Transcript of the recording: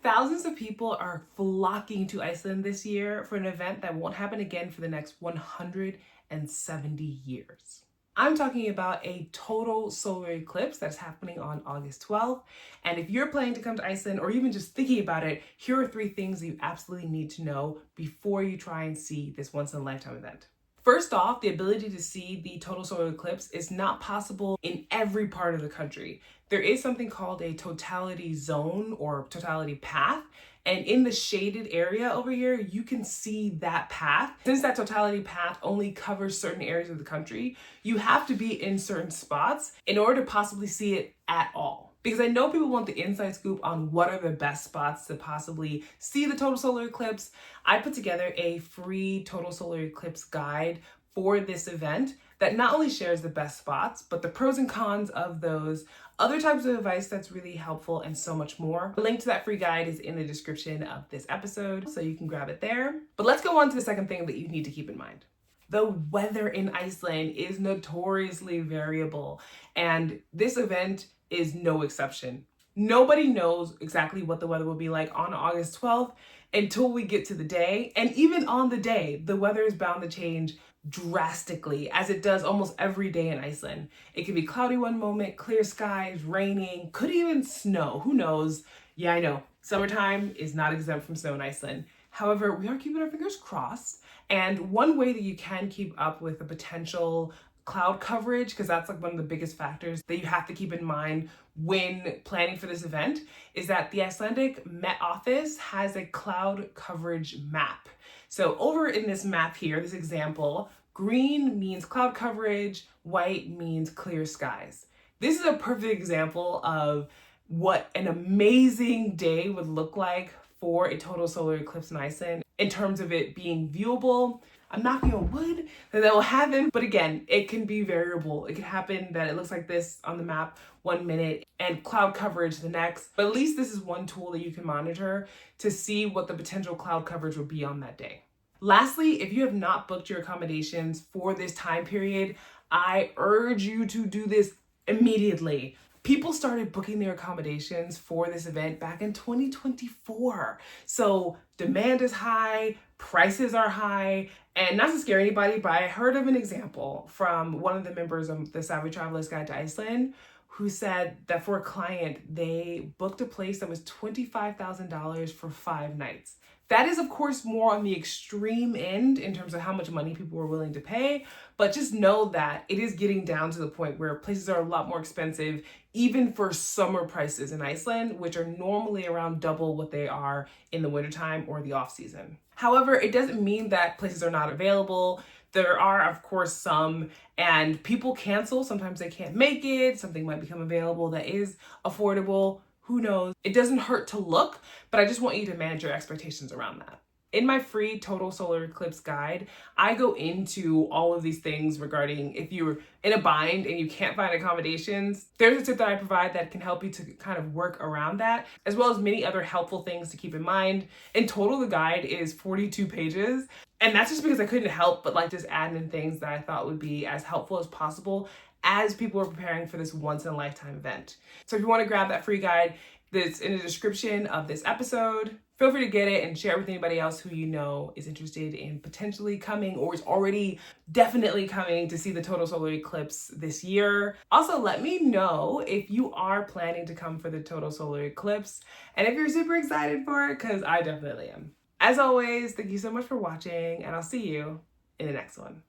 Thousands of people are flocking to Iceland this year for an event that won't happen again for the next 170 years. I'm talking about a total solar eclipse that's happening on August 12th. And if you're planning to come to Iceland or even just thinking about it, here are 3 things that you absolutely need to know before you try and see this once in a lifetime event. First off, the ability to see the total solar eclipse is not possible in every part of the country. There is something called a totality zone or totality path. And in the shaded area over here, you can see that path. Since that totality path only covers certain areas of the country, you have to be in certain spots in order to possibly see it at all. Because I know people want the inside scoop on what are the best spots to possibly see the total solar eclipse. I put together a free total solar eclipse guide for this event that not only shares the best spots, but the pros and cons of those, other types of advice that's really helpful, and so much more. The link to that free guide is in the description of this episode, so you can grab it there. But let's go on to the second thing that you need to keep in mind. The weather in Iceland is notoriously variable, and this event is no exception. Nobody knows exactly what the weather will be like on August 12th until we get to the day. And even on the day, the weather is bound to change drastically, as it does almost every day in Iceland. It can be cloudy one moment, clear skies, raining, could even snow. Who knows? Yeah, I know. Summertime is not exempt from snow in Iceland. However, we are keeping our fingers crossed. And one way that you can keep up with the potential cloud coverage, because that's like one of the biggest factors that you have to keep in mind when planning for this event, is that the Icelandic Met Office has a cloud coverage map. So over in this map here, this example, green means cloud coverage, white means clear skies. This is a perfect example of what an amazing day would look like for a total solar eclipse in Iceland in terms of it being viewable. I'm knocking on wood that will happen, but again, it can be variable. It could happen that it looks like this on the map 1 minute and cloud coverage the next, but at least this is one tool that you can monitor to see what the potential cloud coverage will be on that day. Lastly, if you have not booked your accommodations for this time period, I urge you to do this immediately. People started booking their accommodations for this event back in 2024. So demand is high, prices are high, and not to scare anybody, but I heard of an example from one of the members of the Savvy Traveler's Guide to Iceland who said that for a client, they booked a place that was $25,000 for 5 nights. That is, of course, more on the extreme end in terms of how much money people were willing to pay, but just know that it is getting down to the point where places are a lot more expensive, even for summer prices in Iceland, which are normally around double what they are in the wintertime or the off season. However, it doesn't mean that places are not available. There are, of course, some, and people cancel. Sometimes they can't make it. Something might become available that is affordable. Who knows? It doesn't hurt to look, but I just want you to manage your expectations around that. In my free total solar eclipse guide, I go into all of these things regarding if you're in a bind and you can't find accommodations. There's a tip that I provide that can help you to kind of work around that, as well as many other helpful things to keep in mind. In total, the guide is 42 pages. And that's just because I couldn't help but like just add in things that I thought would be as helpful as possible as people are preparing for this once in a lifetime event. So if you want to grab that free guide that's in the description of this episode, feel free to get it and share it with anybody else who you know is interested in potentially coming or is already definitely coming to see the total solar eclipse this year. Also, let me know if you are planning to come for the total solar eclipse and if you're super excited for it, because I definitely am. As always, thank you so much for watching, and I'll see you in the next one.